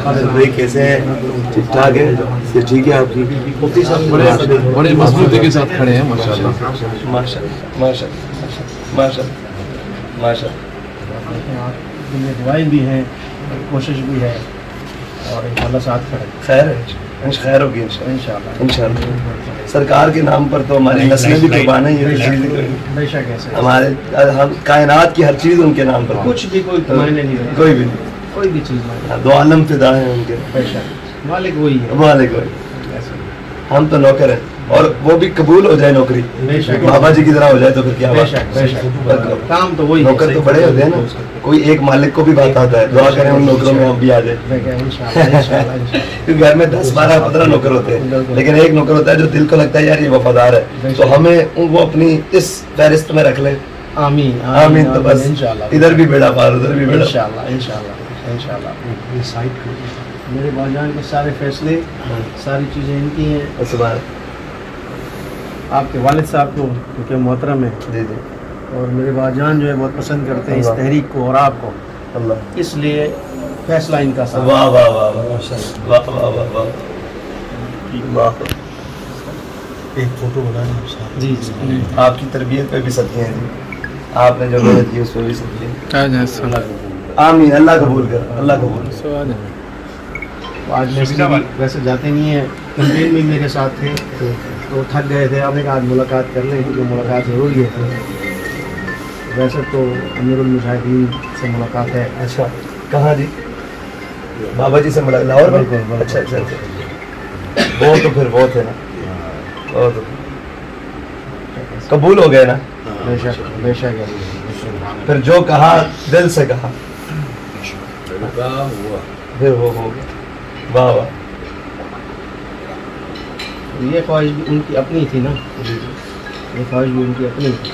بھائی کیسے ہیں؟ ٹھیک ٹھاک ہے؟ یہ ٹھیک ہے آپ کی؟ مفتی صاحب بڑے مضبوطی کے ساتھ کھڑے ہیں ماشاء اللہ ماشاء اللہ ماشاء اللہ ماشاء اللہ ماشاء اللہ دعائیں بھی ہیں کوشش بھی ہے اور انشاءاللہ ساتھ کھڑے خیر ہے خیر ہوگی انشاءاللہ انشاءاللہ سرکار کے نام پر تو ہماری نسلیں بھی قربان ہیں یہ بے شک ایسے ہمارے ہم کائنات کی ہر چیز ان کے نام پر کچھ بھی کوئی معنی نہیں ہے کوئی بھی نہیں کوئی بھی چیز نہیں دو عالم فدا ہیں ان کے بے شک مالک وہی ہے مالک وہی ہم تو نوکر ہیں اور وہ بھی قبول ہو جائے نوکری بے شک بابا جی کی طرح ہو جائے تو پھر کیا بے بات شک بے شک کام تو وہی نوکر تو بڑے ہوتے ہیں نا کوئی ایک مالک کو بھی بات آتا ہے دعا کریں ان نوکروں میں ہم بھی آ جائیں کیونکہ گھر میں 10 12 15 نوکر ہوتے ہیں لیکن ایک نوکر ہوتا ہے جو دل کو لگتا ہے یار یہ وفادار ہے تو ہمیں وہ اپنی اس فہرست میں رکھ لیں آمین آمین تو بس ادھر بھی بیڑا پار ادھر بھی بیڑا انشاءاللہ انشاءاللہ انشاءاللہ میرے باجان کے سارے فیصلے ساری چیزیں ان کی ہیں سبحان آپ کے والد صاحب کو کیونکہ محترم ہے جی جی اور میرے باجان جو ہے بہت پسند کرتے ہیں اس تحریک کو اور آپ کو اللہ اس لیے فیصلہ ان کا صاحب واہ واہ واہ واہ واہ واہ واہ واہ ایک فوٹو بنانا جی جی آپ کی تربیت پہ بھی صدقے ہیں جی آپ نے جو محنت کی اس پہ بھی صدقے آمین اللہ قبول کر اللہ قبول آج میں ویسے جاتے نہیں ہیں کمپین میں میرے ساتھ تھے تو تھک گئے تھے اب ایک آج ملاقات کر لیں کیونکہ ملاقات ضروری ہے ویسے تو امیر المجاہدین سے ملاقات ہے اچھا کہاں جی بابا جی سے ملاقات لاہور میں اچھا اچھا اچھا وہ تو پھر وہ تھے نا وہ تو قبول ہو گئے نا بے شک بے شک پھر جو کہا دل سے کہا پھر وہ ہو گیا واہ واہ یہ خواہش بھی ان کی اپنی تھی نا یہ خواہش بھی ان کی اپنی تھی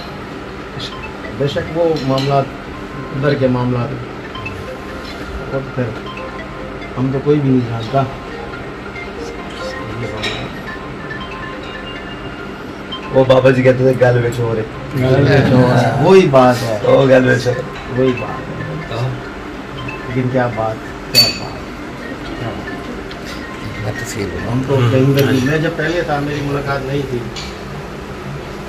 بے شک وہ معاملات ادھر کے معاملات اور پھر ہم تو کوئی بھی نہیں جانتا وہ بابا جی کہتے تھے گل وچ ہو رہے وہی بات ہے وہ گل وچ وہی بات ہے لیکن کیا بات ہم تو کہیں میں جب پہلے تھا میری ملاقات نہیں تھی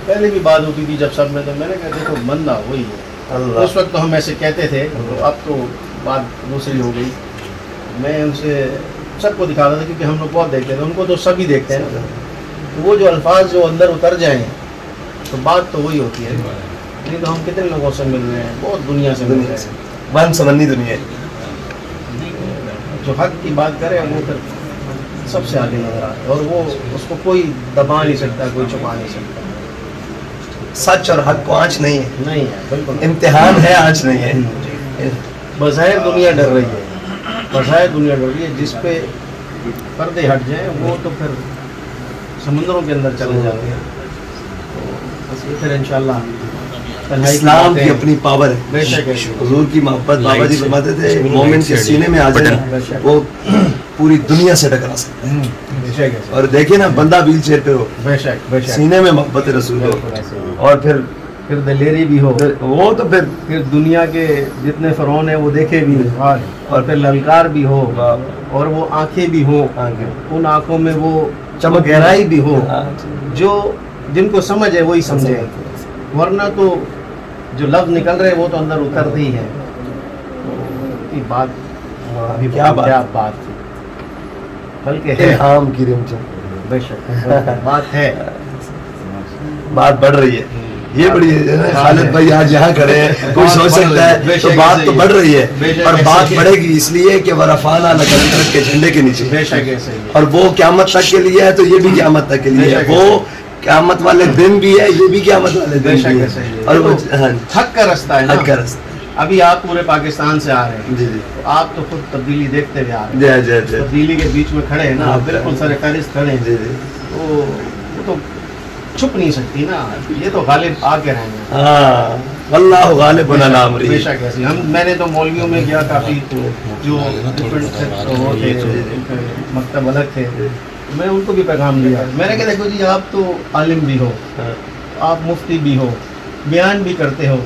پہلے بھی بات ہوتی تھی جب سب میں تو میں نے کہا دیکھو بندہ وہی ہے اس وقت تو ہم ایسے کہتے تھے اب تو بات دوسری ہو گئی میں ان سے سب کو دکھاتا تھا کیونکہ ہم لوگ بہت دیکھتے تھے ان کو تو سبھی دیکھتے ہیں تو وہ جو الفاظ جو اندر اتر جائیں تو بات تو وہی ہوتی ہے نہیں تو ہم کتنے لوگوں سے مل رہے ہیں بہت دنیا سے مل رہے ہیں ون سمندی دنیا جو حق کی بات کرے وہ پھر سب سے آگے نظر آتا ہے اور وہ اس کو کوئی دبا نہیں سکتا کوئی چھپا نہیں سکتا سچ اور حق کو آنچ نہیں ہے نہیں ہے بالکل امتحان ہے آنچ نہیں ہے بظاہر دنیا ڈر رہی ہے بظاہر دنیا ڈر رہی ہے جس پہ پردے ہٹ جائیں وہ تو پھر سمندروں کے اندر چلے جاتے ہیں بس یہ پھر انشاءاللہ اسلام کی اپنی پاور ہے بے شک حضور کی محبت بابا جی فرماتے تھے مومن کے سینے میں آ جائے وہ پوری دنیا سے ٹکرا سکتا ہے اور دیکھیں نا بندہ ویل چیئر پہ ہو بے شک سینے میں محبت رسول ہو اور پھر دلیری بھی ہو وہ تو پھر دنیا کے جتنے فرعون ہیں وہ دیکھے بھی اور پھر للکار بھی ہو اور وہ آنکھیں بھی ہوں ان آنکھوں میں وہ چمک گہرائی بھی ہو جو جن کو سمجھ ہے وہی سمجھے ورنہ تو جو لفظ نکل رہے وہ تو اندر اترتے ہی ہیں بات کیا بات تھی بلکہ عام کی رمچا بے شک بات ہے بات بڑھ رہی ہے یہ بڑی خالد بھائی آج یہاں کھڑے ہیں کوئی سوچ سکتا ہے تو بات تو بڑھ رہی ہے اور بات بڑھے گی اس لیے کہ ورفعنا لک ذکرک کے جھنڈے کے نیچے اور وہ قیامت تک کے لیے ہے تو یہ بھی قیامت تک کے لیے ہے وہ قیامت والے دن بھی ہے یہ بھی قیامت والے دن بھی ہے اور وہ حق کا رستہ ہے حق کا رستہ ابھی آپ پورے پاکستان سے آ رہے ہیں جی جی آپ تو خود تبدیلی دیکھتے ہوئے آ رہے جی جی جی تبدیلی کے بیچ میں کھڑے ہیں نا بالکل سر فہرست کھڑے ہیں جی جی وہ تو چھپ نہیں سکتی نا یہ تو غالب آ کے رہیں گے ہاں واللہ غالب علی امرہ بے شک ایسی میں نے تو مولویوں میں گیا کافی جو مکتب الگ تھے میں ان کو بھی پیغام دیا میں نے کہا دیکھو جی آپ تو عالم بھی ہو آپ مفتی بھی ہو بیان بھی کرتے ہو